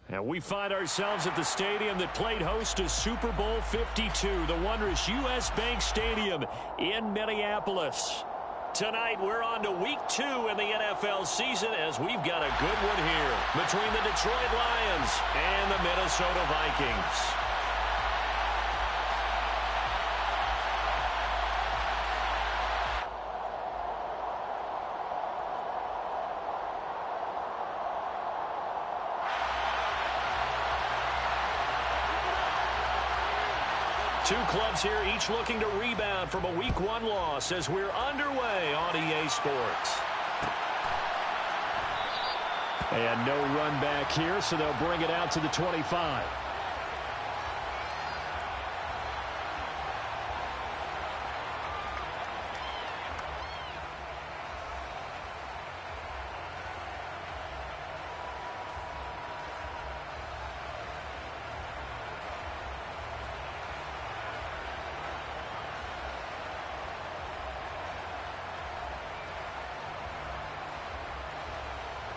And we find ourselves at the stadium that played host to Super Bowl 52, the wondrous U.S. Bank Stadium in Minneapolis. Tonight, we're on to Week 2 in the NFL season as we've got a good one here between the Detroit Lions and the Minnesota Vikings. Two clubs here, each looking to rebound from a Week 1 loss as we're underway on EA Sports. And no run back here, so they'll bring it out to the 25.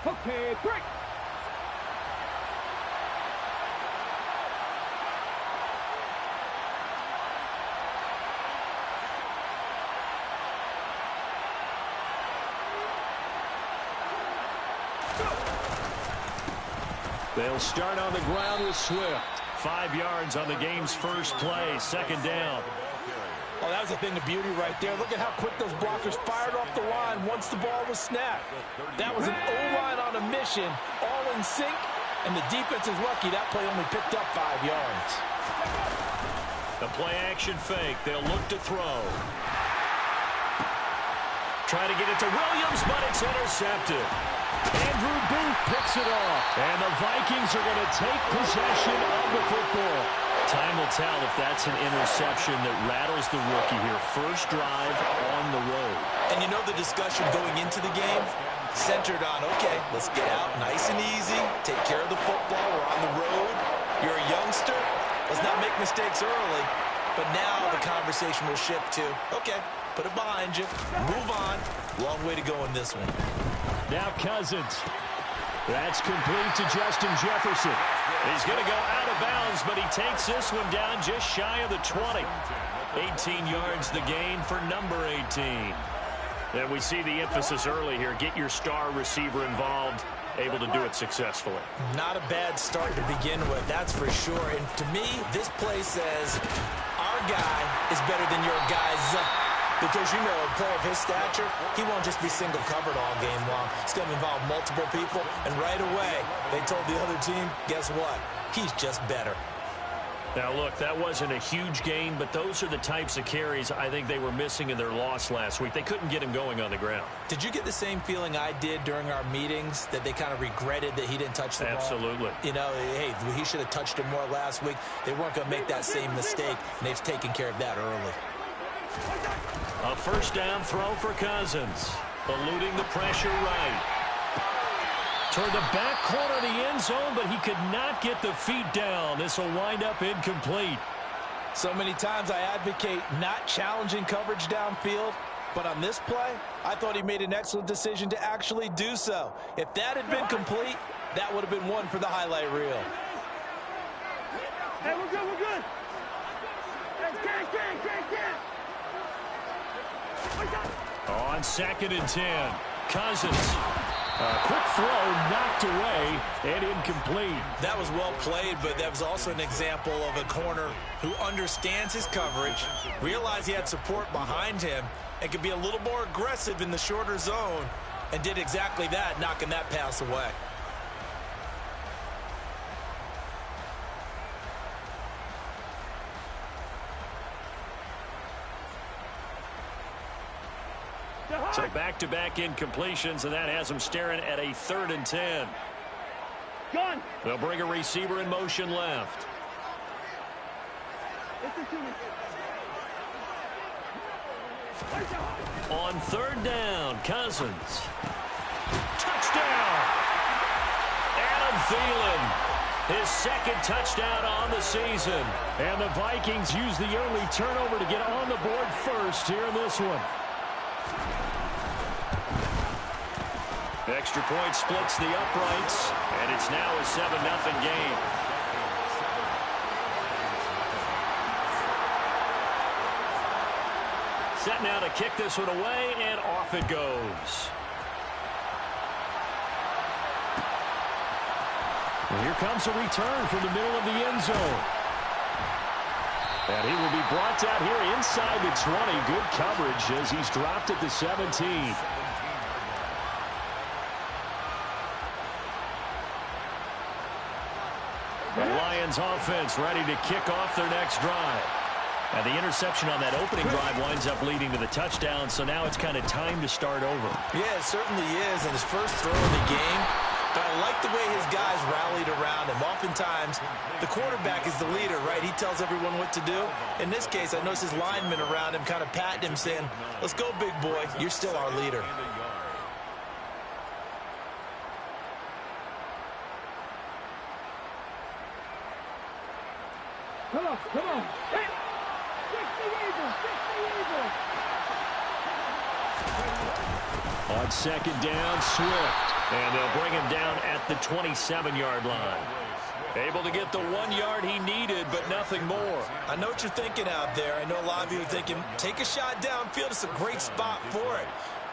Okay, break. They'll start on the ground with Swift. 5 yards on the game's first play, second down. Oh, that was a thing of beauty right there. Look at how quick those blockers fired off the line once the ball was snapped. That was an O-line on a mission, all in sync, and the defense is lucky that play only picked up 5 yards. The play-action fake. They'll look to throw. Try to get it to Williams, but it's intercepted. Andrew Booth picks it off, and the Vikings are going to take possession of the football. Time will tell if that's an interception that rattles the rookie here. First drive on the road. And you know the discussion going into the game? Centered on, okay, let's get out nice and easy, take care of the football, we're on the road. You're a youngster, let's not make mistakes early. But now the conversation will shift to, okay, put it behind you, move on. Long way to go in this one. Now Cousins. That's complete to Justin Jefferson. He's going to go out of bounds, but he takes this one down just shy of the 20. 18 yards the gain for number 18. And we see the emphasis early here. Get your star receiver involved, able to do it successfully. Not a bad start to begin with, that's for sure. And to me, this play says our guy is better than your guys. Because, you know, a player of his stature, he won't just be single covered all game long. It's going to involve multiple people. And right away, they told the other team, guess what? He's just better. Now, look, that wasn't a huge gain, but those are the types of carries I think they were missing in their loss last week. They couldn't get him going on the ground. Did you get the same feeling I did during our meetings, that they kind of regretted that he didn't touch the ball? Absolutely. You know, hey, he should have touched it more last week. They weren't going to make that same mistake, and they've taken care of that early. A first down throw for Cousins. Eluding the pressure right. Toward the back corner of the end zone, but he could not get the feet down. This will wind up incomplete. So many times I advocate not challenging coverage downfield, but on this play, I thought he made an excellent decision to actually do so. If that had been complete, that would have been one for the highlight reel. Hey, we're good, we're good. On 2nd and 10, Cousins. A quick throw knocked away and incomplete. That was well played, but that was also an example of a corner who understands his coverage, realized he had support behind him, and could be a little more aggressive in the shorter zone, and did exactly that, knocking that pass away. So back-to-back incompletions, and that has them staring at a 3rd and 10. Gun. They'll bring a receiver in motion left. On 3rd down, Cousins. Touchdown! Adam Thielen, his 2nd touchdown on the season. And the Vikings use the early turnover to get on the board first here in this one. Extra point splits the uprights, and it's now a 7-0 game. Set now to kick this one away, and off it goes. And here comes a return from the middle of the end zone. And he will be brought down here inside the 20. Good coverage as he's dropped at the 17. The Lions offense ready to kick off their next drive. And the interception on that opening drive winds up leading to the touchdown, so now it's kind of time to start over. Yeah, it certainly is, and his first throw of the game. But I like the way his guys rallied around him. Oftentimes, the quarterback is the leader, right? He tells everyone what to do. In this case, I noticed his linemen around him kind of patting him, saying, let's go, big boy. You're still our leader. Come on, come on. Hey, fix the waiver, fix the waiver. On second down, Swift. And they'll bring him down at the 27-yard line. Able to get the 1 yard he needed, but nothing more. I know what you're thinking out there. I know a lot of you are thinking, take a shot downfield. It's a great spot for it.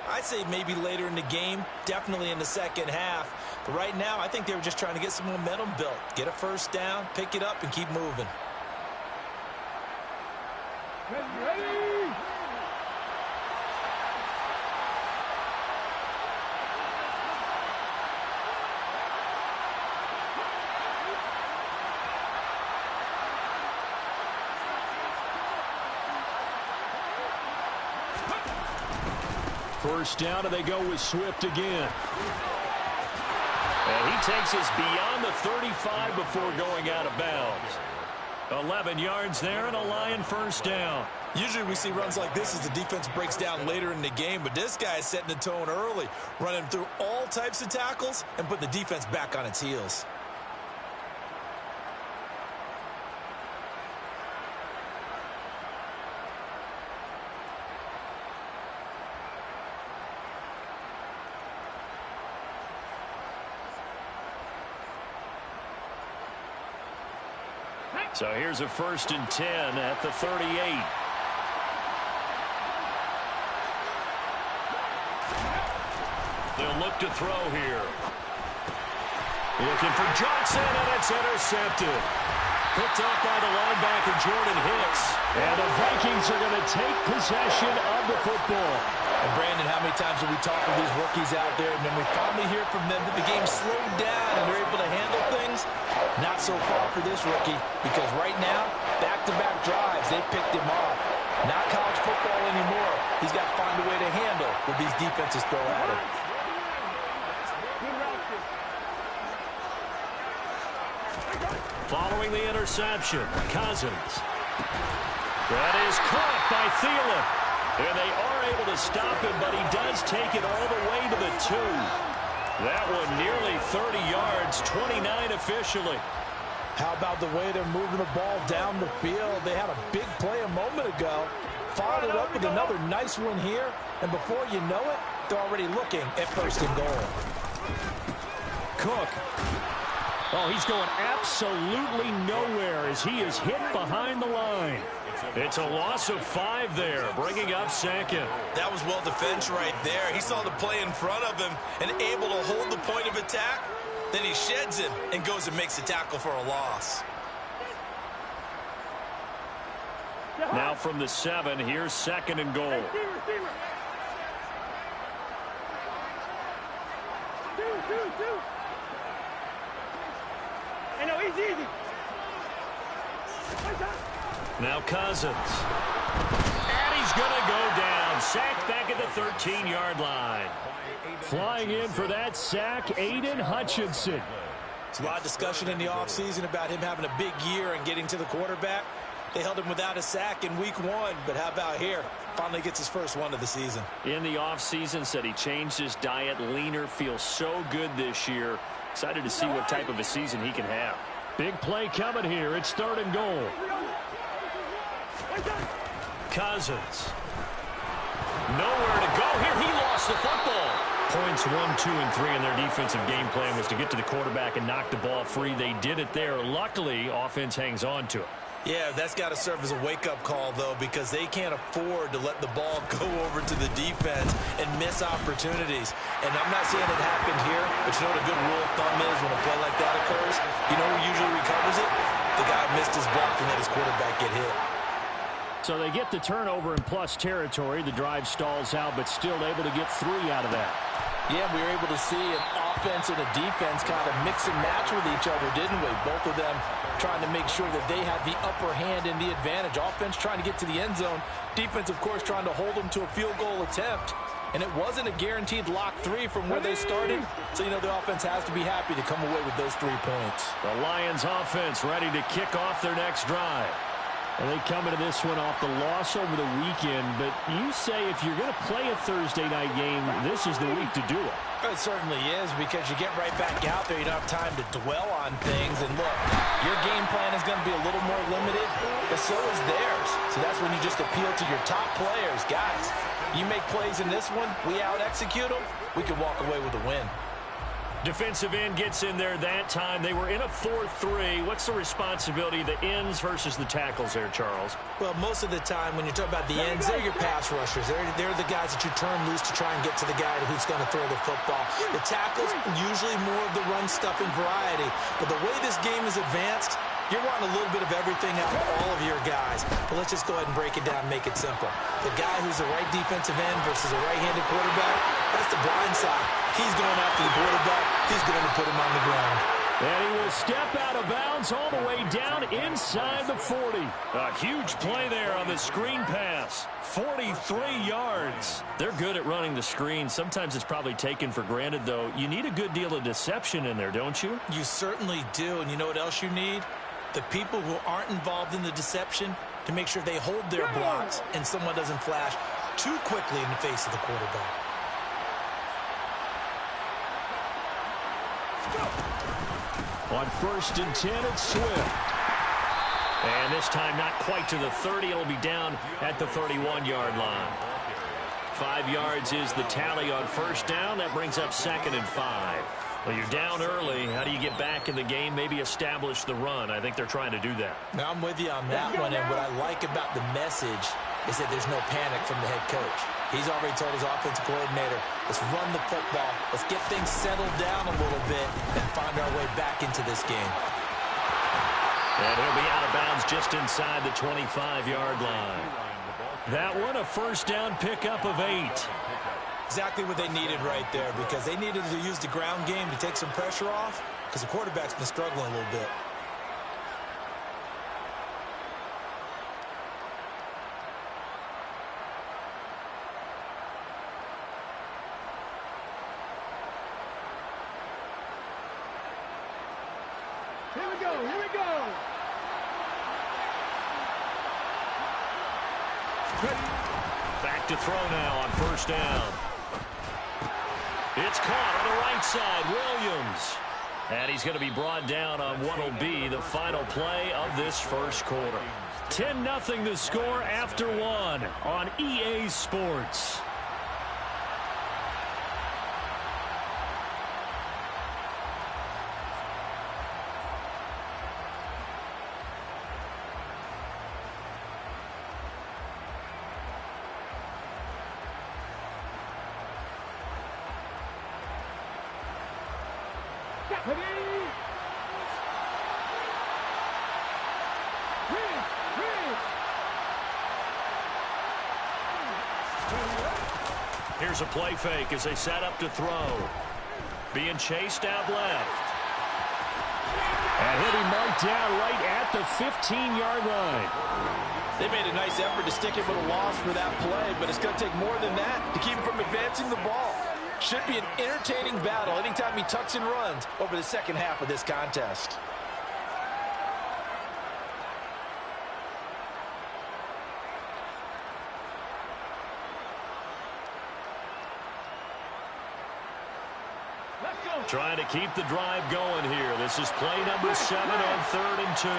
I'd say maybe later in the game, definitely in the second half. But right now, I think they were just trying to get some momentum built. Get a first down, pick it up, and keep moving. Ready? First down, and they go with Swift again. And he takes us beyond the 35 before going out of bounds. 11 yards there and a Lion first down. Usually we see runs like this as the defense breaks down later in the game, but this guy is setting the tone early, running through all types of tackles and putting the defense back on its heels. So here's a 1st and 10 at the 38. They'll look to throw here. Looking for Johnson, and it's intercepted. Picked up by the linebacker, Jordan Hicks. And the Vikings are going to take possession of the football. And Brandon, how many times have we talked with these rookies out there, and then we finally hear from them that the game slowed down and they're able to handle things? Not so far for this rookie, because right now, back-to-back drives, they picked him off. Not college football anymore. He's got to find a way to handle what these defenses throw at him. Following the interception, Cousins. That is caught by Thielen. And they are able to stop him, but he does take it all the way to the 2. That one nearly 30 yards, 29 officially. How about the way they're moving the ball down the field? They had a big play a moment ago. Followed it up with another nice one here. And before you know it, they're already looking at 1st and goal. Cook. Oh, he's going absolutely nowhere as he is hit behind the line. It's a loss of 5 there, bringing up 2nd. That was well defense right there. He saw the play in front of him and able to hold the point of attack. Then he sheds him and goes and makes a tackle for a loss. Now from the 7, here's 2nd and goal. Two. I know, easy. Now Cousins. And he's going to go down. Sacked back at the 13-yard line. Flying in for that sack, Aiden Hutchinson. There's a lot of discussion in the offseason about him having a big year and getting to the quarterback. They held him without a sack in week 1, but how about here? Finally gets his first one of the season. In the offseason, said he changed his diet, leaner, feels so good this year. Excited to see what type of a season he can have. Big play coming here. It's 3rd and goal. Cousins. Nowhere to go here. He lost the football. points 1, 2, and 3 in their defensive game plan was to get to the quarterback and knock the ball free. They did it there. Luckily, offense hangs on to it. Yeah, that's got to serve as a wake-up call, though, because they can't afford to let the ball go over to the defense and miss opportunities. And I'm not saying it happened here, but you know what a good rule of thumb is when a play like that occurs? You know who usually recovers it? The guy who missed his block and let his quarterback get hit. So they get the turnover in plus territory. The drive stalls out, but still able to get 3 out of that. Yeah, we were able to see an offense and a defense kind of mix and match with each other, didn't we? Both of them trying to make sure that they had the upper hand and the advantage. Offense trying to get to the end zone. Defense, of course, trying to hold them to a field goal attempt. And it wasn't a guaranteed lock 3 from where they started. So, you know, the offense has to be happy to come away with those 3 points. The Lions offense ready to kick off their next drive. And they come into this one off the loss over the weekend. But you say if you're going to play a Thursday night game, this is the week to do it. It certainly is, because you get right back out there. You don't have time to dwell on things. And look, your game plan is going to be a little more limited, but so is theirs. So that's when you just appeal to your top players. Guys, you make plays in this one, we out-execute them, we can walk away with a win. Defensive end gets in there that time. They were in a 4-3. What's the responsibility of the ends versus the tackles there, Charles? Well, most of the time when you talk about the ends, they're your pass rushers. They're the guys that you turn loose to try and get to the guy who's going to throw the football. The tackles, usually more of the run-stuffing variety. But the way this game is advanced, you're wanting a little bit of everything out of all of your guys. But let's just go ahead and break it down and make it simple. The guy who's the right defensive end versus a right-handed quarterback, that's the blind side. He's going after the quarterback. He's going to put him on the ground. And he will step out of bounds all the way down inside the 40. A huge play there on the screen pass. 43 yards. They're good at running the screen. Sometimes it's probably taken for granted, though. You need a good deal of deception in there, don't you? You certainly do. And you know what else you need? The people who aren't involved in the deception to make sure they hold their blocks and someone doesn't flash too quickly in the face of the quarterback. On 1st and 10, it's Swift. And this time not quite to the 30. It'll be down at the 31-yard line. 5 yards is the tally on 1st down. That brings up 2nd and 5. Well, you're down early. How do you get back in the game? Maybe establish the run. I think they're trying to do that. Now, I'm with you on that one. And what I like about the message is that there's no panic from the head coach. He's already told his offensive coordinator, let's run the football. Let's get things settled down a little bit and find our way back into this game. And he'll be out of bounds just inside the 25-yard line. That one, a 1st down pickup of 8. Exactly what they needed right there, because they needed to use the ground game to take some pressure off, because the quarterback's been struggling a little bit. Here we go, here we go. Back to throw now on 1st down. It's caught on the right side, Williams. And he's going to be brought down on what will be the final play of this 1st quarter. 10-0 the score after 1 on EA Sports. Here's a play fake as they set up to throw. Being chased out left. And he'll be marked down right at the 15-yard line. They made a nice effort to stick him with a loss for that play, but it's going to take more than that to keep him from advancing the ball. Should be an entertaining battle anytime he tucks and runs over the second half of this contest. Trying to keep the drive going here. This is play number 7 on 3rd and 2.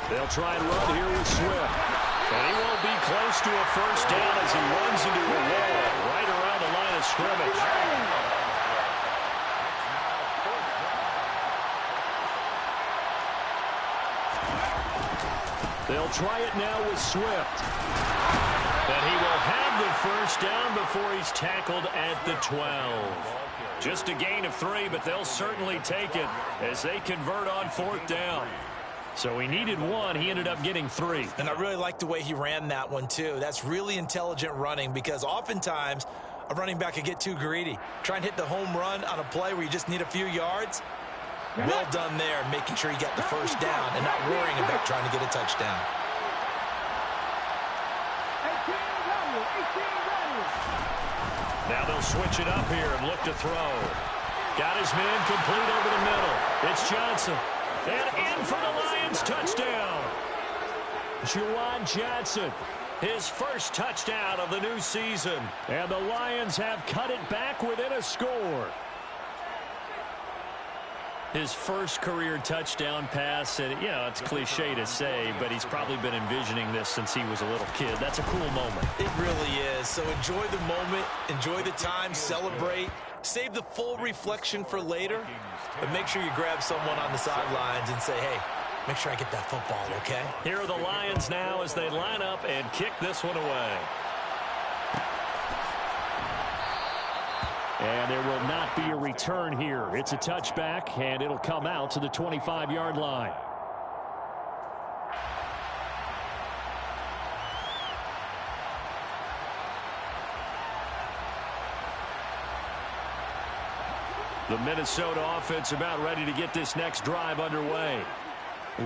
They'll try and run here with Swift. And he won't be close to a 1st down as he runs into a wall right around the line of of scrimmage. They'll try it now with Swift. But he will have the first down before he's tackled at the 12. Just a gain of 3, but they'll certainly take it as they convert on 4th down. So he needed 1. He ended up getting 3. And I really like the way he ran that one, too. That's really intelligent running because oftentimes a running back can get too greedy. Try and hit the home run on a play where you just need a few yards. Well done there, making sure he got the first down and not worrying about trying to get a touchdown. Now they'll switch it up here and look to throw. Got his man complete over the middle. It's Johnson. And in for the Lions touchdown. Juwan Johnson, his first touchdown of the new season. And the Lions have cut it back within a score. His first career touchdown pass, and you know, it's cliche to say, but he's probably been envisioning this since he was a little kid. That's a cool moment. It really is. So enjoy the moment, enjoy the time, celebrate, save the full reflection for later, but make sure you grab someone on the sidelines and say, hey, make sure I get that football, okay? Here are the Lions now as they line up and kick this one away. And there will not be a return here. It's a touchback, and it'll come out to the 25-yard line. The Minnesota offense about ready to get this next drive underway.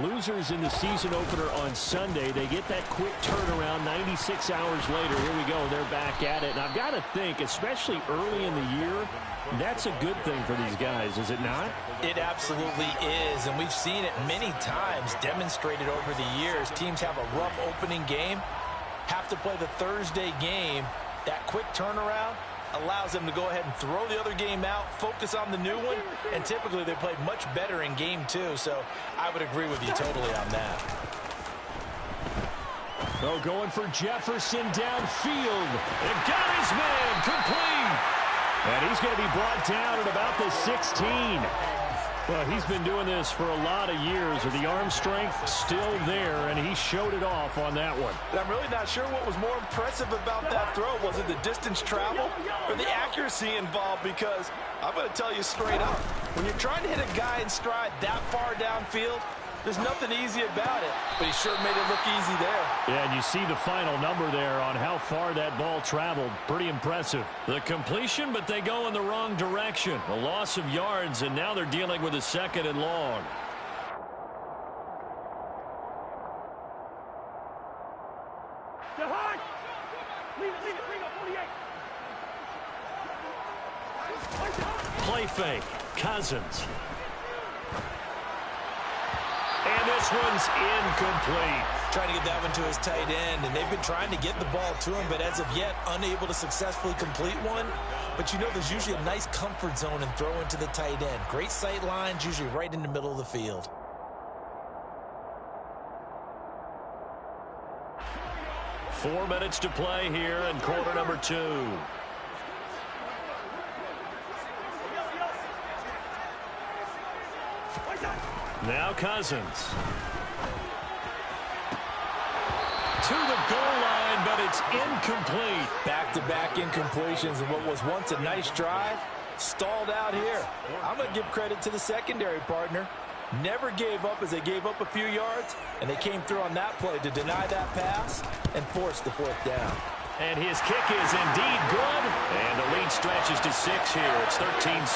Losers in the season opener on Sunday. They get that quick turnaround 96 hours later. Here we go. They're back at it. And I've got to think, especially early in the year, that's a good thing for these guys, is it not? It absolutely is. And we've seen it many times demonstrated over the years. Teams have a rough opening game, have to play the Thursday game. That quick turnaround allows them to go ahead and throw the other game out, focus on the new one, and typically they play much better in game 2. So I would agree with you totally on that. Oh, going for Jefferson downfield. And got his man complete. And he's going to be brought down at about the 16. Well, he's been doing this for a lot of years, with the arm strength still there, and he showed it off on that one. And I'm really not sure what was more impressive about that throw. Was it the distance travel or the accuracy involved? Because I'm going to tell you straight up, when you're trying to hit a guy in stride that far downfield, there's nothing easy about it, but he sure made it look easy there. Yeah, and you see the final number there on how far that ball traveled. Pretty impressive. The completion, but they go in the wrong direction. A loss of yards, and now they're dealing with a 2nd and long. Play fake. Cousins. And this one's incomplete. Trying to get that one to his tight end, and they've been trying to get the ball to him, but as of yet, unable to successfully complete one. But you know there's usually a nice comfort zone in throwing to the tight end. Great sight lines, usually right in the middle of the field. Four minutes to play here in quarter number 2. Now Cousins. To the goal line, but it's incomplete. Back-to-back incompletions, and what was once a nice drive stalled out here. I'm going to give credit to the secondary partner. Never gave up as they gave up a few yards, and they came through on that play to deny that pass and force the 4th down. And his kick is indeed good. And the lead stretches to 6 here. It's 13-7.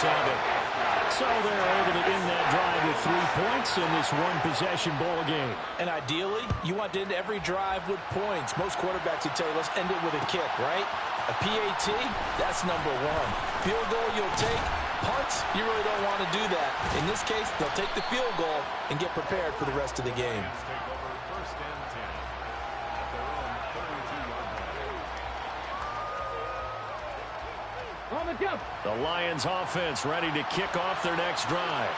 So they're able to end that drive with 3 points in this one-possession ball game. And ideally, you want to end every drive with points. Most quarterbacks would tell you, let's end it with a kick, right? A PAT, that's number 1. Field goal you'll take. Punts, you really don't want to do that. In this case, they'll take the field goal and get prepared for the rest of the game. The Lions offense ready to kick off their next drive.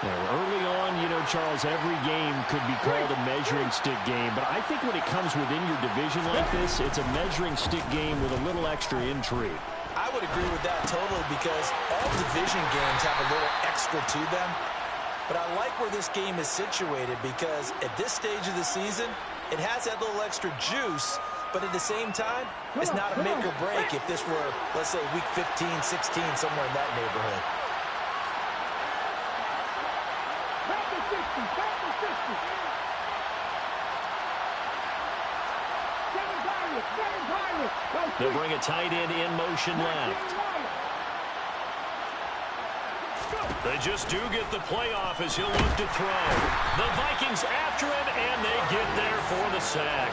Now, early on, you know, Charles, every game could be called a measuring stick game. But I think when it comes within your division like this, it's a measuring stick game with a little extra intrigue. I would agree with that totally because all division games have a little extra to them. But I like where this game is situated because at this stage of the season, it has that little extra juice, but at the same time, it's not a make or break if this were, let's say, week 15, 16, somewhere in that neighborhood. They'll bring a tight end in motion left. They just do get the playoff as he'll look to throw. The Vikings after him, and they get there for the sack.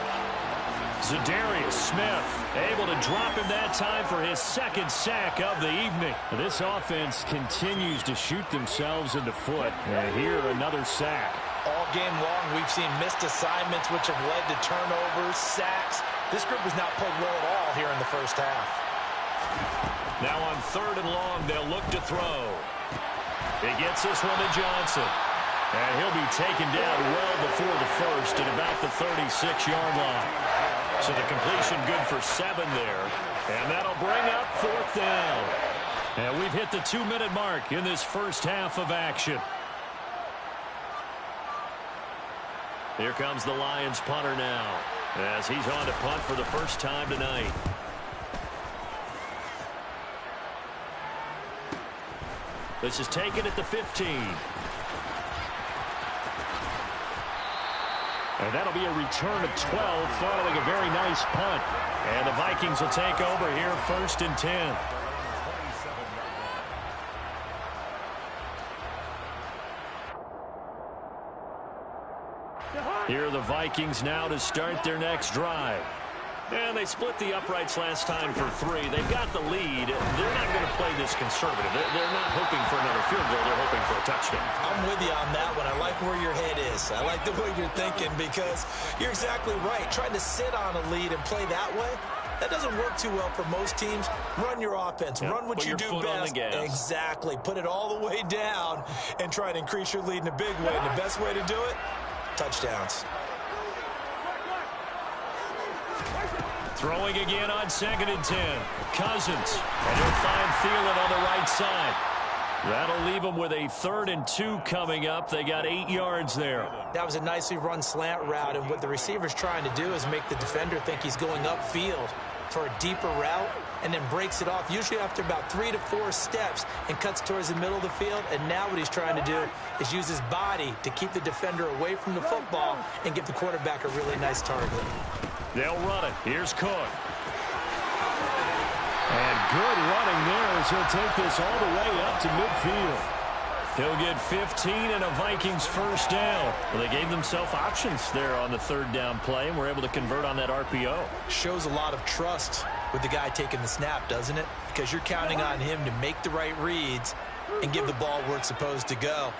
Zadarius Smith able to drop him that time for his second sack of the evening. This offense continues to shoot themselves in the foot. And here, another sack. All game long, we've seen missed assignments, which have led to turnovers, sacks. This group has not played well at all here in the first half. Now on 3rd and long, they'll look to throw. He gets this one to Johnson. And he'll be taken down well before the first at about the 36-yard line. So the completion good for 7 there. And that'll bring up 4th down. And we've hit the 2-minute mark in this first half of action. Here comes the Lions punter now, as he's on to punt for the first time tonight. This is taken at the 15. And that'll be a return of 12 following a very nice punt. And the Vikings will take over here 1st and 10. Here are the Vikings now to start their next drive. And they split the uprights last time for 3. They've got the lead. They're not going to play this conservative. They're not hoping for another field goal. They're hoping for a touchdown. I'm with you on that one. I like where your head is. I like the way you're thinking because you're exactly right. Trying to sit on a lead and play that way, that doesn't work too well for most teams. Run your offense. Yep, run what you do best. Exactly. Put it all the way down and try to increase your lead in a big way. And the best way to do it, touchdowns. Throwing again on 2nd and 10. Cousins. And he'll find Thielen on the right side. That'll leave them with a 3rd and 2 coming up. They got 8 yards there. That was a nicely run slant route, and what the receiver's trying to do is make the defender think he's going upfield for a deeper route and then breaks it off, usually after about 3 to 4 steps, and cuts towards the middle of the field. And now what he's trying to do is use his body to keep the defender away from the football and give the quarterback a really nice target. They'll run it. Here's Cook. And good running there as he'll take this all the way up to midfield. He'll get 15 and a Vikings first down. Well, they gave themselves options there on the 3rd down play and were able to convert on that RPO. Shows a lot of trust with the guy taking the snap, doesn't it? Because you're counting on him to make the right reads and give the ball where it's supposed to go.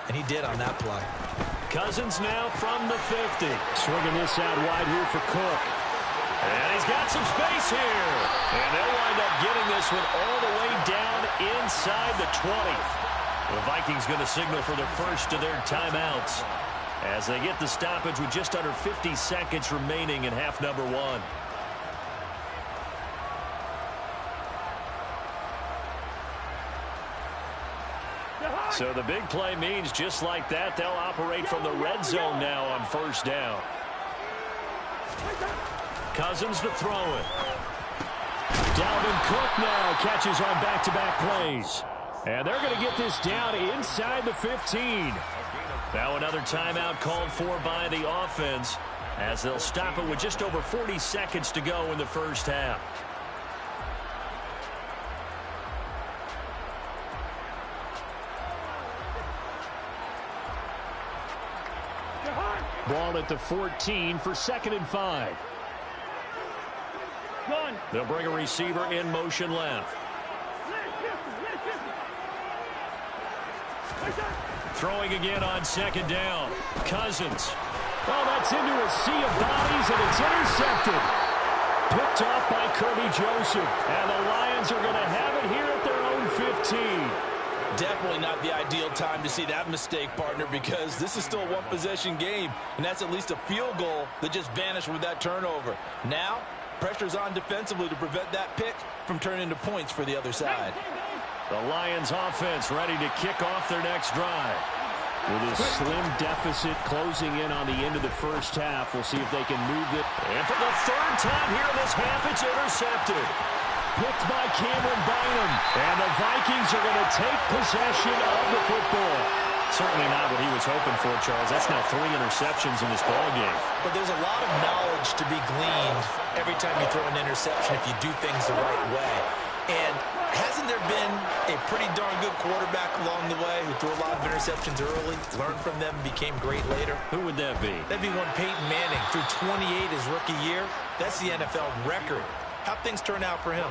And he did on that play. Cousins now from the 50. Swinging this out wide here for Cook. And he's got some space here. And they'll wind up getting this one all the way down inside the 20. The Vikings going to signal for the first of their timeouts as they get the stoppage with just under 50 seconds remaining in half number 1. So the big play means just like that, they'll operate from the red zone now on 1st down. Cousins to throw it. Dalvin Cook now catches on back-to-back plays. And they're going to get this down inside the 15. Now another timeout called for by the offense as they'll stop it with just over 40 seconds to go in the first half. Ball at the 14 for 2nd and 5. They'll bring a receiver in motion left. Throwing again on 2nd down. Cousins. Oh, that's into a sea of bodies, and it's intercepted. Picked off by Kirby Joseph. And the Lions are going to have it here at their own 15. Definitely not the ideal time to see that mistake, partner, because this is still a one-possession game, and that's at least a field goal that just vanished with that turnover. Now, pressure's on defensively to prevent that pick from turning into points for the other side. The Lions offense ready to kick off their next drive. With a slim deficit closing in on the end of the first half, we'll see if they can move it. And for the third time here in this half, it's intercepted. Picked by Cameron Bynum. And the Vikings are going to take possession of the football. Certainly not what he was hoping for, Charles. That's now 3 interceptions in this ballgame. But there's a lot of knowledge to be gleaned every time you throw an interception if you do things the right way. And hasn't there been a pretty darn good quarterback along the way who threw a lot of interceptions early, learned from them, became great later? Who would that be? That'd be one Peyton Manning. Threw 28 his rookie year. That's the NFL record. How'd things turn out for him?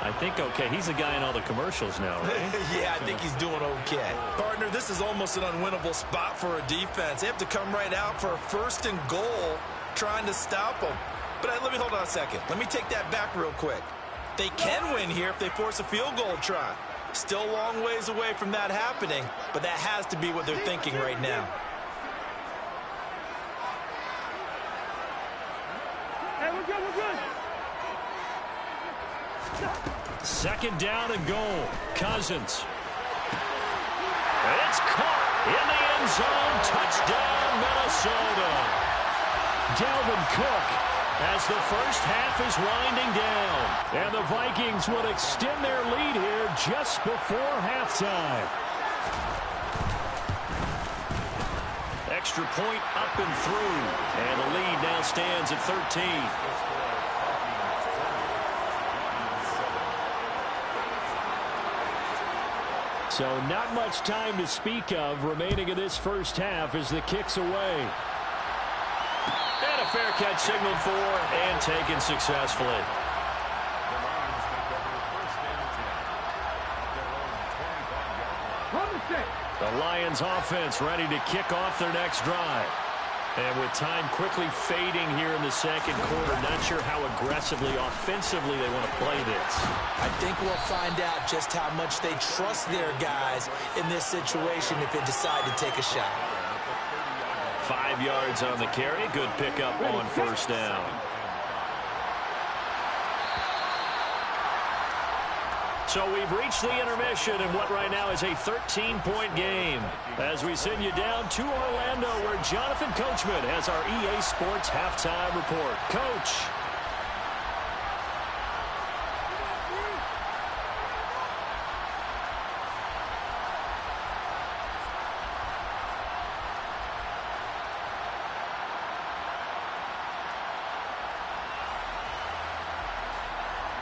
I think okay. He's the guy in all the commercials now, right? Yeah, I think he's doing okay. Partner, this is almost an unwinnable spot for a defense. They have to come right out for a 1st and goal trying to stop them. But let me hold on a second. Let me take that back real quick. They can win here if they force a field goal try. Still a long ways away from that happening, but that has to be what they're thinking right now. Hey, we're good, we're good. 2nd down and goal. Cousins. It's caught in the end zone. Touchdown, Minnesota. Dalvin Cook as the first half is winding down. And the Vikings will extend their lead here just before halftime. Extra point up and through. And the lead now stands at 13. So not much time to speak of remaining in this first half as the kick's away. And a fair catch signaled for and taken successfully. The Lions offense ready to kick off their next drive. And with time quickly fading here in the 2nd quarter, not sure how aggressively, offensively they want to play this. I think we'll find out just how much they trust their guys in this situation if they decide to take a shot. 5 yards on the carry. Good pickup on 1st down. So we've reached the intermission in what right now is a 13-point game. As we send you down to Orlando, where Jonathan Coachman has our EA Sports halftime report. Coach.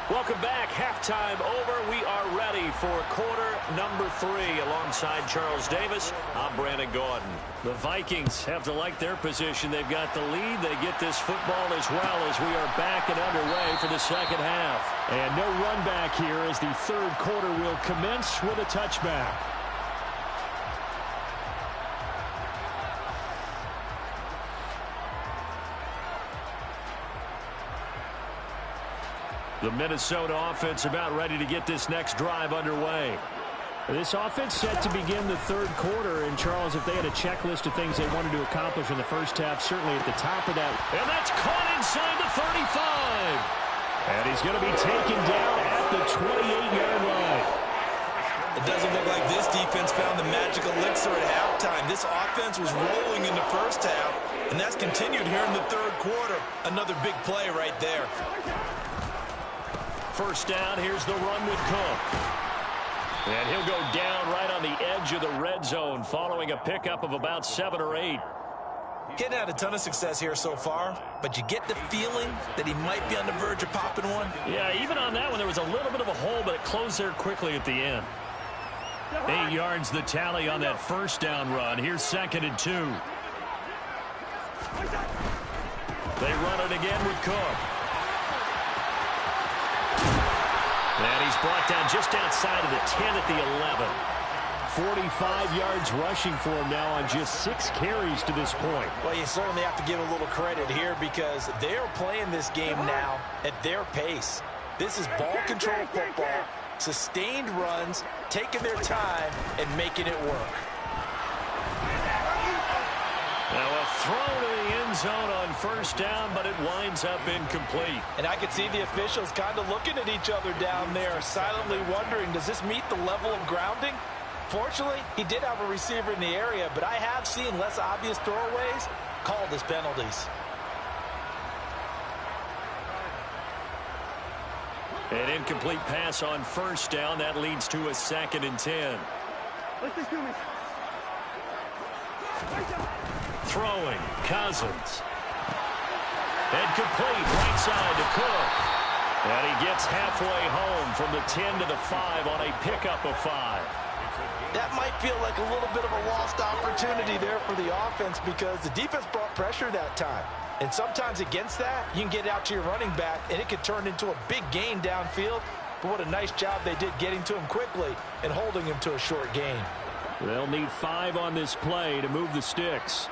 Welcome back. Halftime over. We are ready for quarter number 3 alongside Charles Davis. I'm Brandon Gordon. The Vikings have to like their position. They've got the lead. They get this football as well as we are back and underway for the 2nd half. And no run back here as the 3rd quarter will commence with a touchback. The Minnesota offense about ready to get this next drive underway. This offense set to begin the 3rd quarter. And, Charles, if they had a checklist of things they wanted to accomplish in the first half, certainly at the top of that. And that's caught inside the 35. And he's going to be taken down at the 28-yard line. It doesn't look like this defense found the magic elixir at halftime. This offense was rolling in the first half, and that's continued here in the 3rd quarter. Another big play right there. 1st down, here's the run with Cook. And he'll go down right on the edge of the red zone following a pickup of about 7 or 8. Getting had a ton of success here so far, but you get the feeling that he might be on the verge of popping one. Yeah, even on that one, there was a little bit of a hole, but it closed there quickly at the end. 8 yards the tally on that 1st down run. Here's 2nd and 2. They run it again with Cook. And he's brought down just outside of the 10 at the 11. 45 yards rushing for him now on just 6 carries to this point. Well, you certainly have to give a little credit here because they're playing this game now at their pace. This is ball control football, sustained runs, taking their time, and making it work. Now a throw to the end zone on first down, but it winds up incomplete. And I could see the officials kind of looking at each other down there, silently wondering, does this meet the level of grounding? Fortunately, he did have a receiver in the area, but I have seen less obvious throwaways called as penalties. An incomplete pass on first down. That leads to a 2nd and 10. Throwing, Cousins. And complete, right side to Cook. And he gets halfway home from the 10 to the 5 on a pickup of 5. That might feel like a little bit of a lost opportunity there for the offense because the defense brought pressure that time. And sometimes against that, you can get out to your running back, and it could turn into a big gain downfield. But what a nice job they did getting to him quickly and holding him to a short gain. They'll need 5 on this play to move the sticks.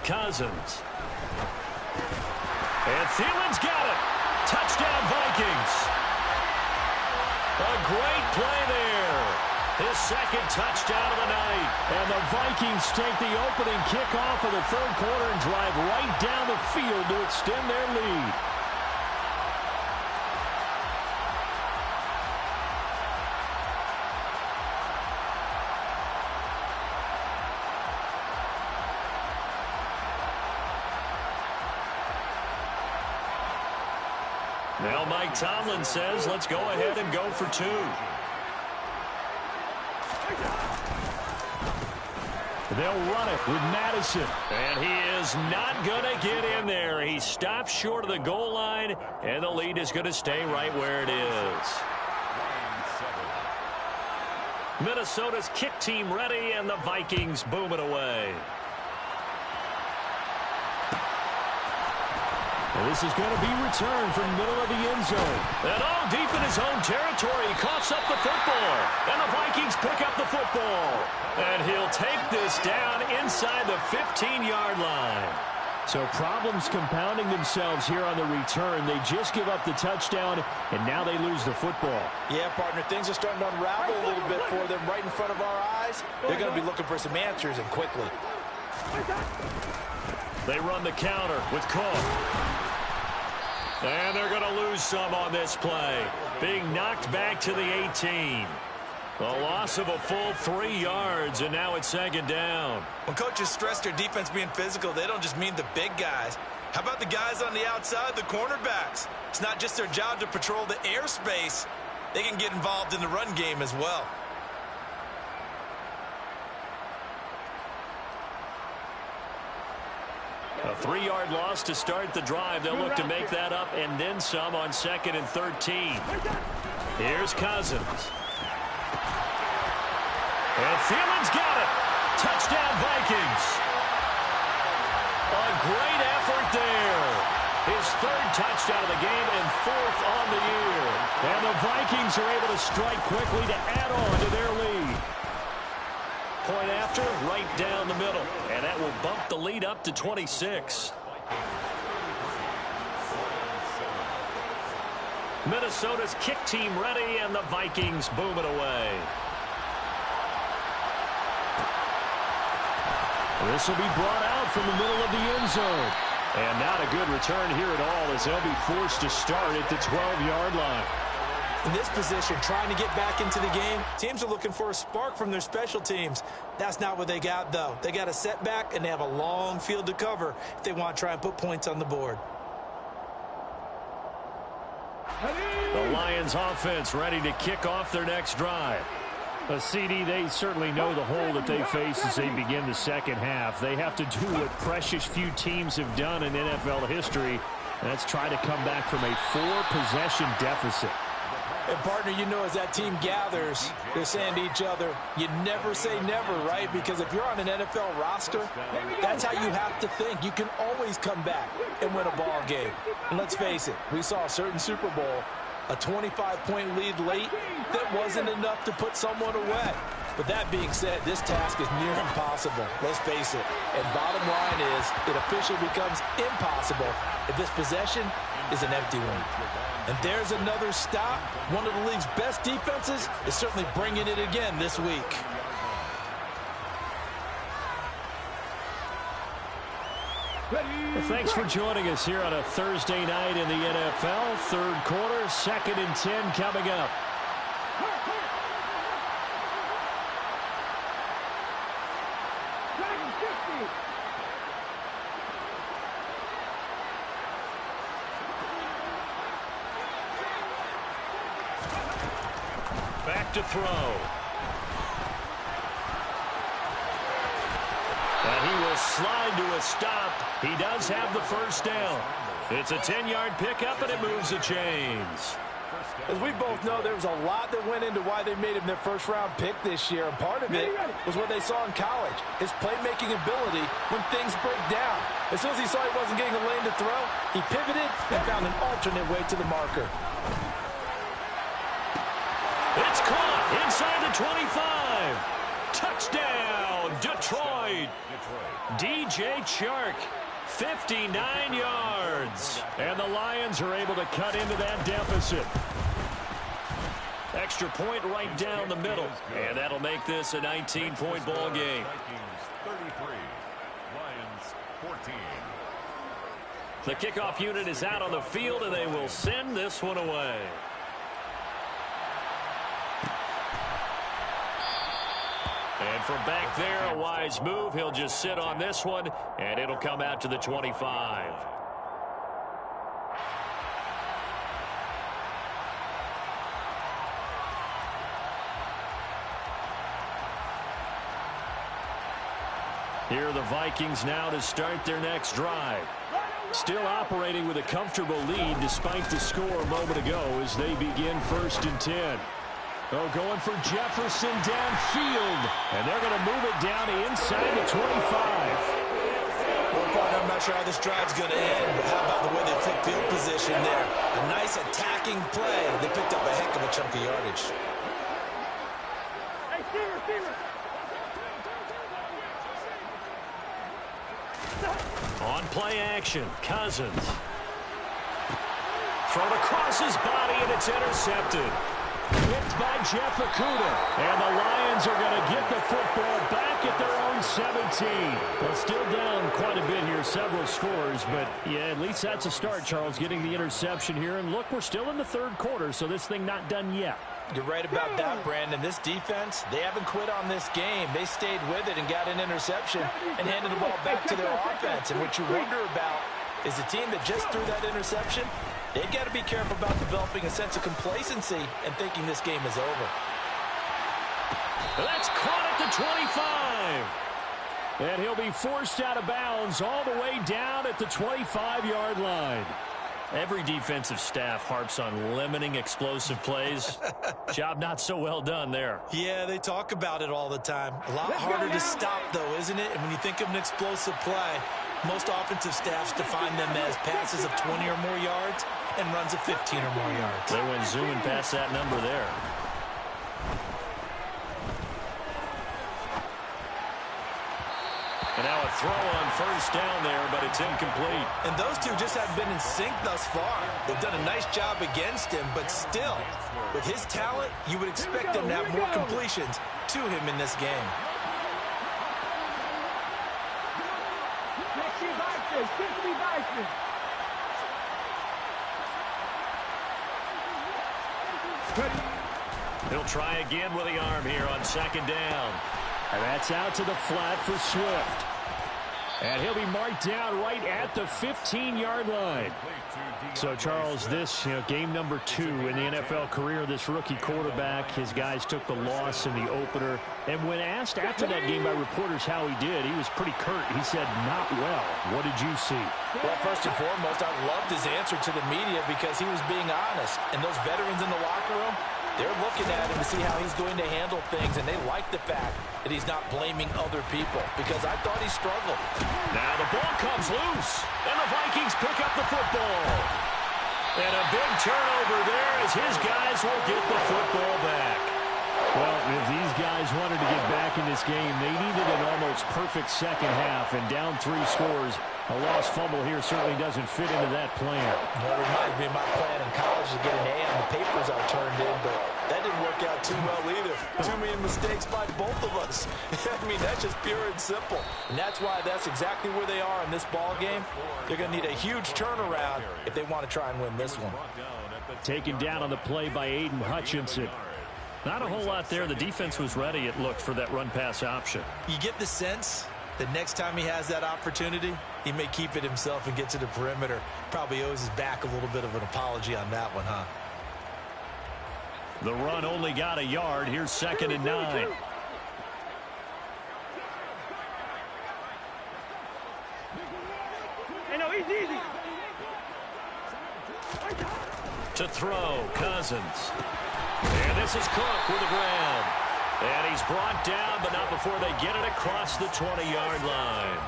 Cousins. And Thielen's got it. Touchdown, Vikings. A great play there. His 2nd touchdown of the night. And the Vikings take the opening kickoff of the 3rd quarter and drive right down the field to extend their lead. Now Mike Tomlin says, let's go ahead and go for 2. They'll run it with Madison. And he is not going to get in there. He stops short of the goal line, and the lead is going to stay right where it is. Minnesota's kick team ready, and the Vikings boom it away. And this is going to be returned from middle of the end zone. And all deep in his own territory, he coughs up the football. And the Vikings pick up the football. And he'll take this down inside the 15-yard line. So problems compounding themselves here on the return. They just give up the touchdown, and now they lose the football. Yeah, partner, things are starting to unravel a little bit for them right in front of our eyes. They're going to be looking for some answers, and quickly. They run the counter with Cook. And they're going to lose some on this play. Being knocked back to the 18. A loss of a full 3 yards, and now it's 2nd down. When coaches stress their defense being physical, they don't just mean the big guys. How about the guys on the outside, the cornerbacks? It's not just their job to patrol the airspace. They can get involved in the run game as well. A 3-yard loss to start the drive. They'll look to make that up and then some on 2nd and 13. Here's Cousins. And Thielen's got it. Touchdown, Vikings. A great effort there. His 3rd touchdown of the game and 4th on the year. And the Vikings are able to strike quickly to add on to their lead. Point after, right down the middle. And that will bump the lead up to 26. Minnesota's kick team ready, and the Vikings boom it away. This will be brought out from the middle of the end zone. And not a good return here at all as they'll be forced to start at the 12-yard line. In this position, trying to get back into the game, teams are looking for a spark from their special teams. That's not what they got, though. They got a setback, and they have a long field to cover if they want to try and put points on the board. The Lions offense ready to kick off their next drive. A CD, they certainly know the hole that they face as they begin the 2nd half. They have to do what precious few teams have done in NFL history. That's try to come back from a 4-possession deficit. And, partner, you know as that team gathers, they're saying to each other, you never say never, right? Because if you're on an NFL roster, that's how you have to think. You can always come back and win a ball game. And let's face it, we saw a certain Super Bowl, a 25-point lead late that wasn't enough to put someone away. But that being said, this task is near impossible. Let's face it. And bottom line is, it officially becomes impossible if this possession is an empty one. And there's another stop. One of the league's best defenses is certainly bringing it again this week. Well, thanks for joining us here on a Thursday night in the NFL. Third quarter, 2nd and 10 coming up. Back to throw. And he will slide to a stop. He does have the first down. It's a 10-yard pickup, and it moves the chains. As we both know, there was a lot that went into why they made him their first-round pick this year. And part of it was what they saw in college, his playmaking ability when things break down. As soon as he saw he wasn't getting a lane to throw, he pivoted and found an alternate way to the marker. It's caught inside the 25. Touchdown, Detroit. DJ Chark, 59 yards. And the Lions are able to cut into that deficit. Extra point right down the middle. And that'll make this a 19-point ball game. 33, Lions 14. The kickoff unit is out on the field, and they will send this one away. And from back there, a wise move. He'll just sit on this one, and it'll come out to the 25. Here are the Vikings now to start their next drive. Still operating with a comfortable lead despite the score a moment ago as they begin 1st and 10. Oh, going for Jefferson downfield. And they're going to move it down inside the 25. Well, partner, I'm not sure how this drive's going to end, but how about the way they flip field position there? A nice attacking play. They picked up a heck of a chunk of yardage. Hey, Steelers. On play action, Cousins. Thrown across his body, and it's intercepted. Picked by Jeff Okudah. And the Lions are going to get the football back at their own 17. Well, still down quite a bit here, several scores. But, yeah, at least that's a start, Charles, getting the interception here. And, look, we're still in the third quarter, so this thing not done yet. You're right about that, Brandon. This defense, they haven't quit on this game. They stayed with it and got an interception and handed the ball back to their offense. And what you wonder about is the team that just threw that interception, they've got to be careful about developing a sense of complacency and thinking this game is over. That's caught at the 25. And he'll be forced out of bounds all the way down at the 25-yard line. Every defensive staff harps on limiting explosive plays. Job not so well done there. Yeah, they talk about it all the time. A lot harder to stop, though, isn't it? And when you think of an explosive play, most offensive staffs define them as passes of 20 or more yards and runs of 15 or more yards. They went zooming past that number there. And now a throw on first down there, but it's incomplete. And those two just haven't been in sync thus far. They've done a nice job against him, but still, with his talent, you would expect them to have more completions to him in this game. He'll try again with the arm here on 2nd down. And that's out to the flat for Swift. And he'll be marked down right at the 15-yard line. So, Charles, this game number 2 in the NFL career, this rookie quarterback, his guys took the loss in the opener. And when asked after that game by reporters how he did, he was pretty curt. He said, not well. What did you see? Well, first and foremost, I loved his answer to the media because he was being honest. And those veterans in the locker room, they're looking at him to see how he's going to handle things, and they like the fact that he's not blaming other people because I thought he struggled. Now the ball comes loose, and the Vikings pick up the football. And a big turnover there as his guys will get the football back. Well, if these guys wanted to get back in this game, they needed an almost perfect second half, and down 3 scores. A lost fumble here certainly doesn't fit into that plan. Well, it reminds me of my plan in college to get an A on the papers I turned in, but that didn't work out too well either. Too many mistakes by both of us. I mean, that's just pure and simple. And that's why that's exactly where they are in this ball game. They're going to need a huge turnaround if they want to try and win this one. Taken down on the play by Aiden Hutchinson. Not a whole lot there. The defense was ready, it looked, for that run-pass option. You get the sense that next time he has that opportunity, he may keep it himself and get to the perimeter. Probably owes his back a little bit of an apology on that one, huh? The run only got a yard. Here's 2nd and 9. Hey, no, easy. To throw, Cousins. And this is Cook with the grab. And he's brought down, but not before they get it across the 20-yard line.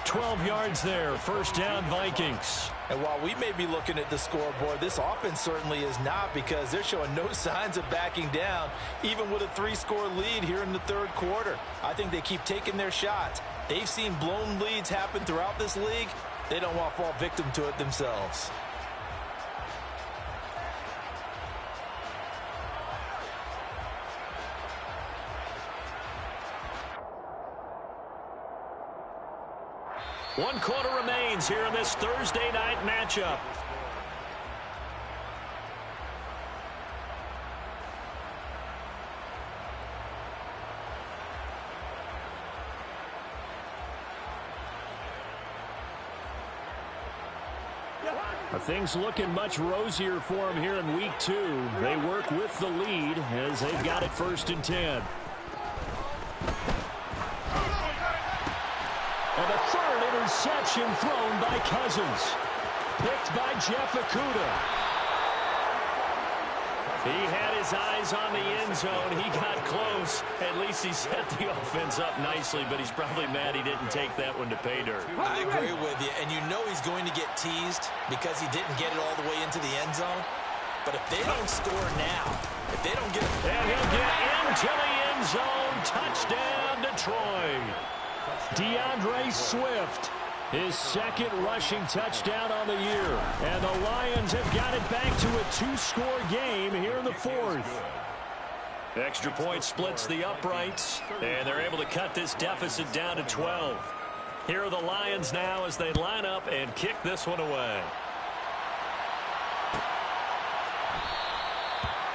12 yards there. First down, Vikings. And while we may be looking at the scoreboard, this offense certainly is not, because they're showing no signs of backing down, even with a 3-score lead here in the third quarter. I think they keep taking their shots. They've seen blown leads happen throughout this league. They don't want to fall victim to it themselves. One quarter remains here in this Thursday night matchup. Things looking much rosier for them here in week 2. They work with the lead as they've got it 1st and 10. And a third interception thrown by Cousins. Picked by Jeff Okudah. He had his eyes on the end zone. He got close. At least he set the offense up nicely, but he's probably mad he didn't take that one to pay dirt. I agree with you, and you know he's going to get teased because he didn't get it all the way into the end zone. But if they don't score now, if they don't get it... And he'll get into the end zone. Touchdown, Detroit. DeAndre Swift, his 2nd rushing touchdown on the year. And the Lions have got it back to a 2-score game here in the 4th. Extra point splits the uprights, and they're able to cut this deficit down to 12. Here are the Lions now as they line up and kick this one away.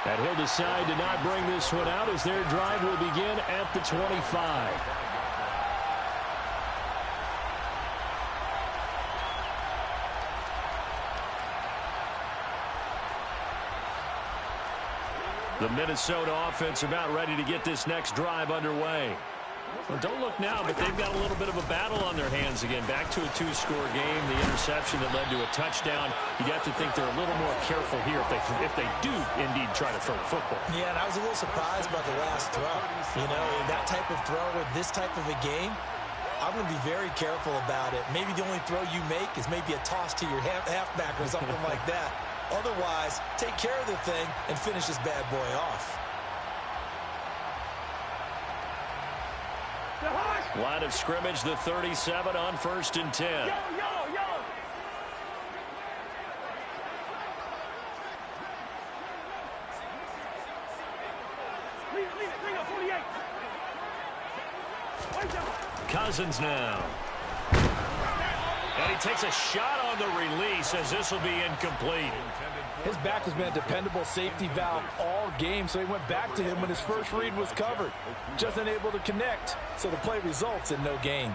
And he'll decide to not bring this one out as their drive will begin at the 25. The Minnesota offense about ready to get this next drive underway. Well, don't look now, but they've got a little bit of a battle on their hands again. Back to a 2-score game. The interception that led to a touchdown. You'd have to think they're a little more careful here if they do indeed try to throw the football. Yeah, and I was a little surprised about the last throw. You know, that type of throw with this type of a game, I'm going to be very careful about it. Maybe the only throw you make is maybe a toss to your halfback or something like that. Otherwise, take care of the thing and finish this bad boy off. Line of scrimmage, the 37 on 1st and 10. Yo. Leave it, 48. Cousins now. And he takes a shot on the release as this will be incomplete. His back has been a dependable safety valve all game, so he went back to him when his first read was covered. Just unable to connect, so the play results in no gain.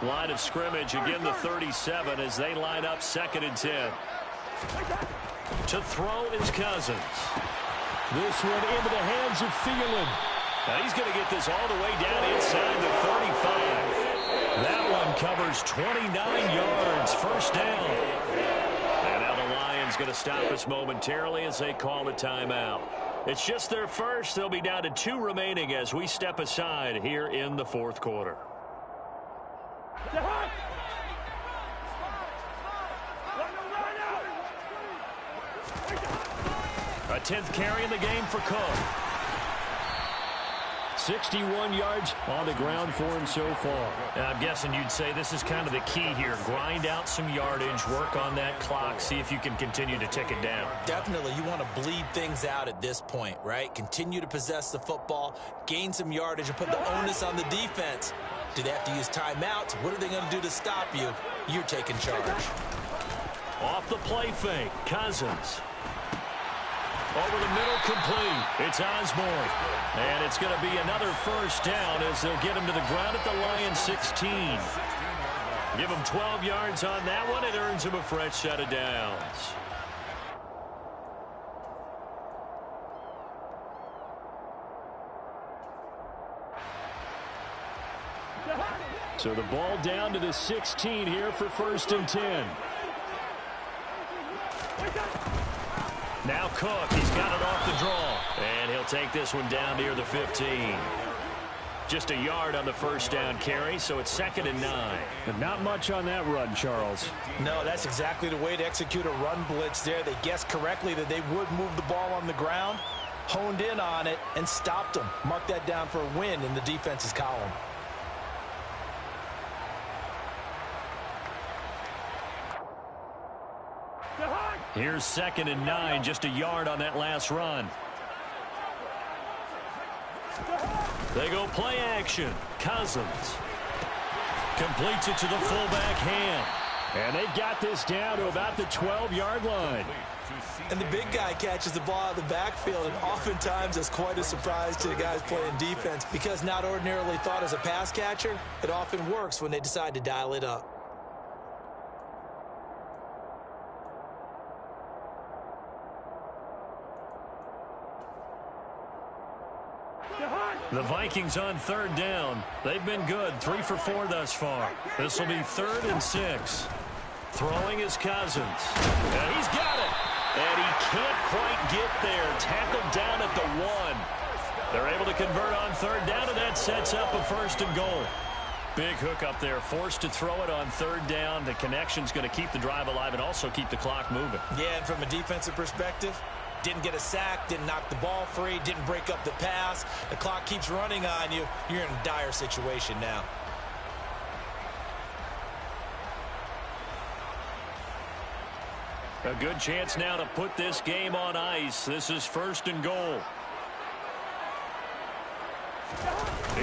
Line of scrimmage, again the 37 as they line up 2nd and 10. To throw is Cousins. This one into the hands of Thielen. Now he's going to get this all the way down inside the 35. That one covers 29 yards, 1st down. And now the Lions going to stop us momentarily as they call a timeout. It's just their first. They'll be down to 2 remaining as we step aside here in the 4th quarter. A 10th carry in the game for Cook. 61 yards on the ground for him so far. And I'm guessing you'd say this is kind of the key here. Grind out some yardage, work on that clock, see if you can continue to tick it down. Definitely, you want to bleed things out at this point, right? Continue to possess the football, gain some yardage, and put the onus on the defense. Do they have to use timeouts? What are they going to do to stop you? You're taking charge. Off the play fake, Cousins. Over the middle, complete. It's Osborne. And it's going to be another first down as they'll get him to the ground at the Lions 16. Give him 12 yards on that one. It earns him a fresh set of downs. So the ball down to the 16 here for 1st and 10. Now Cook, he's got it off the draw. And he'll take this one down near the 15. Just a yard on the first down carry, so it's 2nd and 9. But not much on that run, Charles. No, that's exactly the way to execute a run blitz there. They guessed correctly that they would move the ball on the ground, honed in on it, and stopped them. Mark that down for a win in the defense's column. Here's 2nd and 9, just a yard on that last run. They go play action. Cousins completes it to the fullback Ham. And they've got this down to about the 12-yard line. And the big guy catches the ball out of the backfield, and oftentimes it's quite a surprise to the guys playing defense because not ordinarily thought as a pass catcher, it often works when they decide to dial it up. The Vikings on 3rd down. They've been good, 3 for 4 thus far. This will be 3rd and 6. Throwing is Cousins. And he's got it. And he can't quite get there. Tackled down at the 1. They're able to convert on 3rd down, and that sets up a 1st and goal. Big hook up there, forced to throw it on 3rd down. The connection's going to keep the drive alive and also keep the clock moving. Yeah, and from a defensive perspective, didn't get a sack, didn't knock the ball free, didn't break up the pass. The clock keeps running on you. You're in a dire situation now. A good chance now to put this game on ice. This is 1st and goal.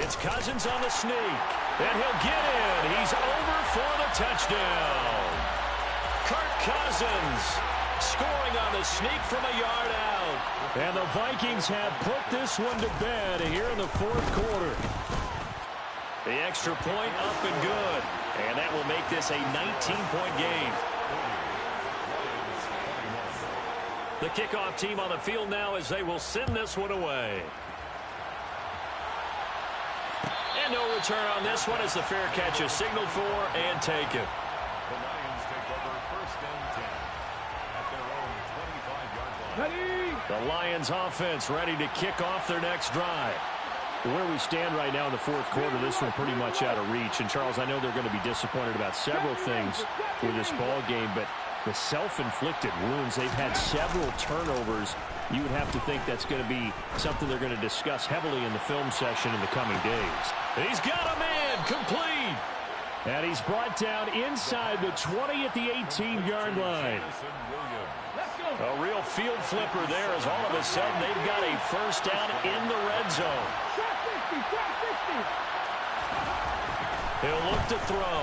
It's Cousins on the sneak. And he'll get in. He's over for the touchdown. Kirk Cousins scoring on the sneak from a yard out. And the Vikings have put this one to bed here in the 4th quarter. The extra point up and good. And that will make this a 19-point game. The kickoff team on the field now as they will send this one away. And no return on this one as the fair catch is signaled for and taken. The Lions take over 1st and 10 at their own 25-yard line. Ready? The Lions offense ready to kick off their next drive. Where we stand right now in the 4th quarter, this one pretty much out of reach. And, Charles, I know they're going to be disappointed about several things with this ball game, but the self-inflicted wounds, they've had several turnovers. You would have to think that's going to be something they're going to discuss heavily in the film session in the coming days. He's got a man, complete. And he's brought down inside the 20 at the 18-yard line. A real field flipper there as all of a sudden they've got a first down in the red zone. He'll look to throw.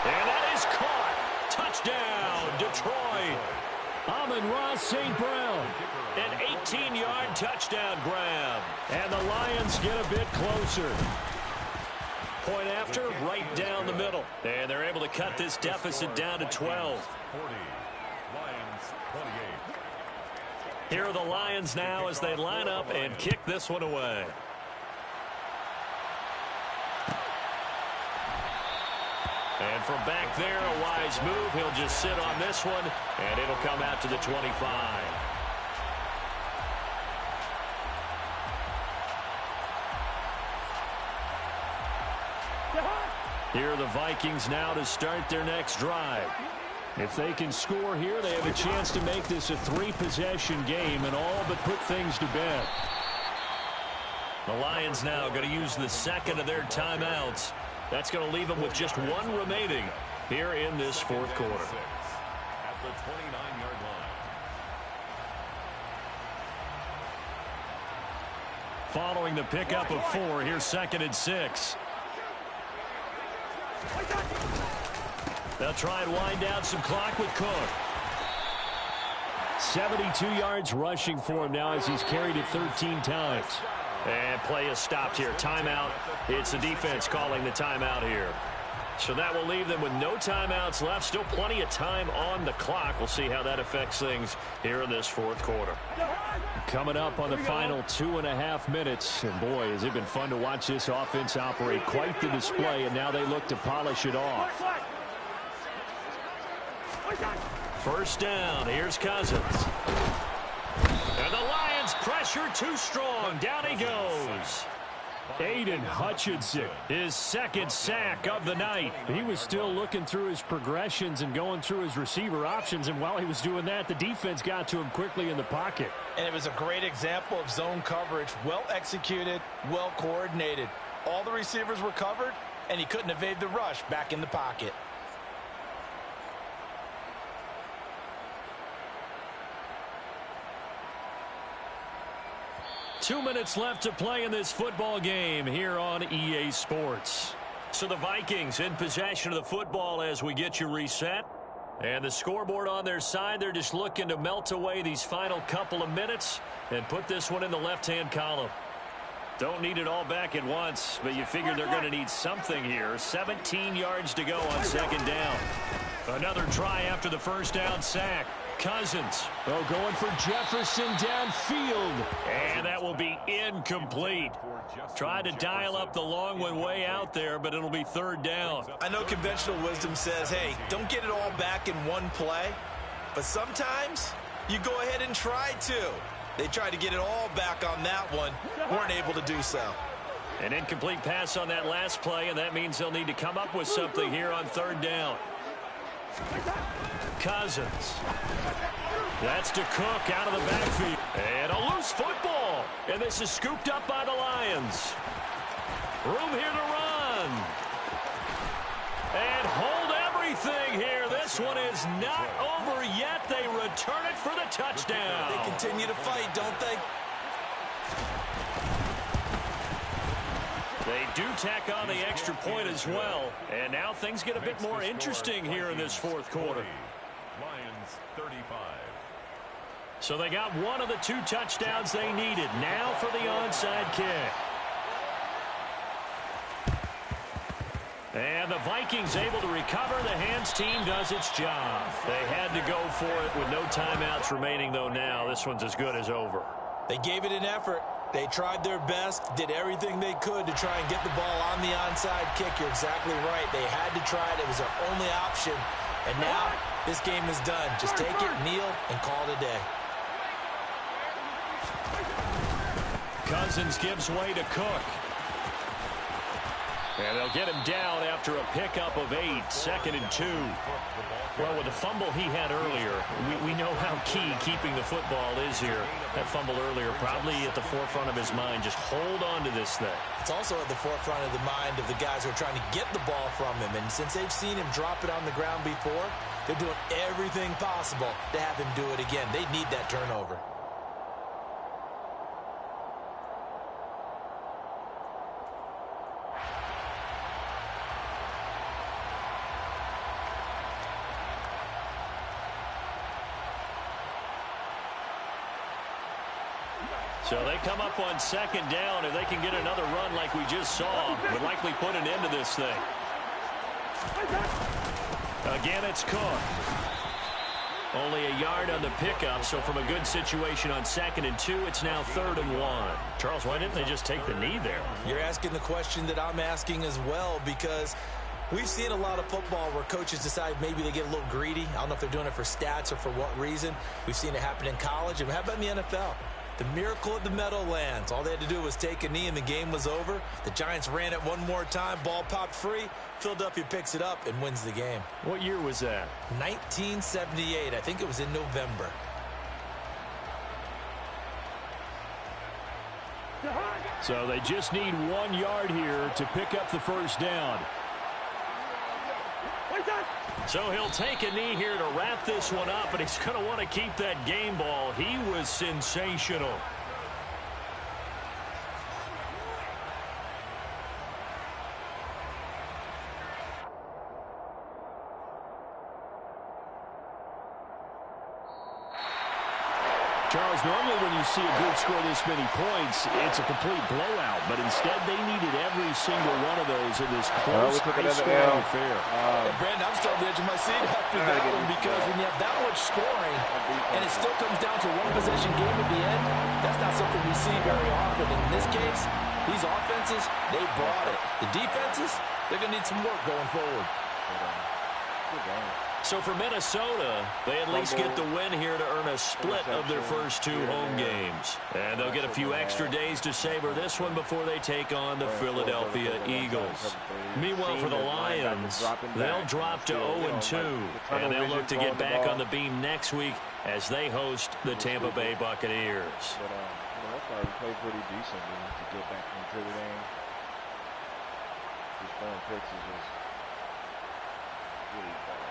And that is caught. Touchdown, Detroit. Amon-Ra St. Brown. An 18-yard touchdown grab. And the Lions get a bit closer. Point after, right down the middle. And they're able to cut this deficit down to 12. 40. Lions 28. Here are the Lions now as they line up and kick this one away. And from back there, a wise move. He'll just sit on this one, and it'll come out to the 25. Here are the Vikings now to start their next drive. If they can score here, they have a chance to make this a 3-possession game and all but put things to bed. The Lions now going to use the second of their timeouts. That's going to leave them with just one remaining here in this fourth quarter. At the 29-yard line. Following the pickup of 4, here's 2nd and 6. They'll try and wind down some clock with Cook. 72 yards rushing for him now as he's carried it 13 times. And play is stopped here. Timeout. It's the defense calling the timeout here. So that will leave them with no timeouts left. Still plenty of time on the clock. We'll see how that affects things here in this fourth quarter. Coming up on the final 2.5 minutes. And boy, has it been fun to watch this offense operate. Quite the display, and now they look to polish it off. First down. Here's Cousins. And the Lions pressure too strong. Down he goes. Aiden Hutchinson, his 2nd sack of the night. He was still looking through his progressions and going through his receiver options, and while he was doing that, the defense got to him quickly in the pocket. And it was a great example of zone coverage. Well executed, well coordinated. All the receivers were covered, and he couldn't evade the rush back in the pocket. 2 minutes left to play in this football game here on EA Sports. So the Vikings in possession of the football as we get you reset. And the scoreboard on their side, they're just looking to melt away these final couple of minutes and put this one in the left-hand column. Don't need it all back at once, but you figure they're going to need something here. 17 yards to go on 2nd down. Another try after the first down sack. Cousins, going for Jefferson downfield. And that will be incomplete. Tried to dial up the long one way out there, but it'll be 3rd down. I know conventional wisdom says, hey, don't get it all back in one play. But sometimes you go ahead and try to. They tried to get it all back on that one. Weren't able to do so. An incomplete pass on that last play, and that means they'll need to come up with something here on 3rd down. Cousins. That's to Cook out of the backfield. And a loose football. And this is scooped up by the Lions. Room here to run. And hold everything here. This one is not over yet. They return it for the touchdown. They continue to fight, don't they? They do tack on the extra point as well. And now things get a bit more interesting here in this fourth quarter. Lions 35. So they got one of the 2 touchdowns they needed. Now for the onside kick. And the Vikings able to recover. The hands team does its job. They had to go for it with no timeouts remaining, though. Now this one's as good as over. They gave it an effort. They tried their best, did everything they could to try and get the ball on the onside kick. You're exactly right. They had to try it. It was their only option. And now this game is done. Just take it, kneel, and call it a day. Cousins gives way to Cook. And they'll get him down after a pickup of 8, 2nd and 2. Well, with the fumble he had earlier, we know how key keeping the football is here. That fumble earlier probably at the forefront of his mind. Just hold on to this thing. It's also at the forefront of the mind of the guys who are trying to get the ball from him. And since they've seen him drop it on the ground before, they're doing everything possible to have him do it again. They need that turnover. So they come up on 2nd down. If they can get another run like we just saw, would likely put an end to this thing. Again, it's Cook. Only a yard on the pickup, so from a good situation on 2nd and 2, it's now 3rd and 1. Charles, why didn't they just take the knee there? You're asking the question that I'm asking as well, because we've seen a lot of football where coaches decide maybe they get a little greedy. I don't know if they're doing it for stats or for what reason. We've seen it happen in college. And how about in the NFL? The miracle of the Meadowlands. All they had to do was take a knee and the game was over. The Giants ran it one more time. Ball popped free. Philadelphia picks it up and wins the game. What year was that? 1978. I think it was in November. So they just need 1 yard here to pick up the first down. So he'll take a knee here to wrap this one up, and he's going to want to keep that game ball. He was sensational. Charles, normally when you see a group score this many points, it's a complete blowout. But instead, they needed every single one of those in this close, high-scoring affair. Brandon, I'm still on the edge of my seat after that one because when you have that much scoring and it still comes down to one possession game at the end, that's not something we see very often. In this case, these offenses, they brought it. The defenses, they're going to need some work going forward. So for Minnesota, they at least get the win here to earn a split of their first 2 home games. And they'll get a few extra days to savor this one before they take on the Philadelphia Eagles. Meanwhile, for the Lions, they'll drop to 0-2, and they'll look to get back on the beam next week as they host the Tampa Bay Buccaneers. That's why we played pretty decently to get back into the game. Just throwing picks is just really bad.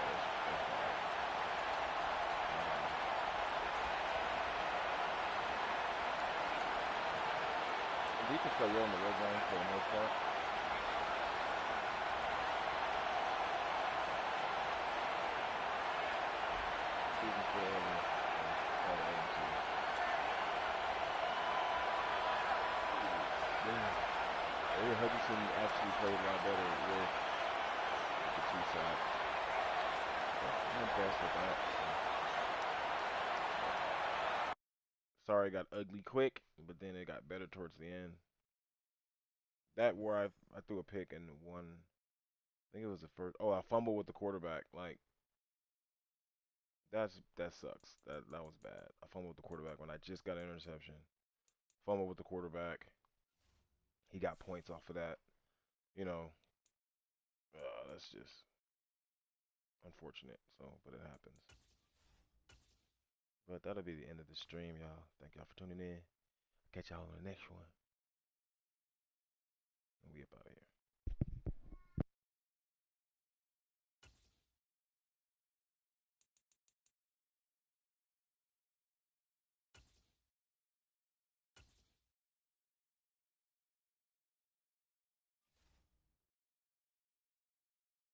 The defense play well in the red zone for the most part. David Hutchinson actually played a lot better with the 2 sacks. I'm impressed with that. Sorry, it got ugly quick, but then it got better towards the end. That where I threw a pick and one, I think it was the first. Oh, I fumbled with the quarterback. Like that sucks. That was bad. I fumbled with the quarterback when I just got an interception. Fumbled with the quarterback. He got points off of that. You know, that's just unfortunate. So, but it happens. But that'll be the end of the stream, y'all. Thank y'all for tuning in. Catch y'all on the next one. And we up out of here.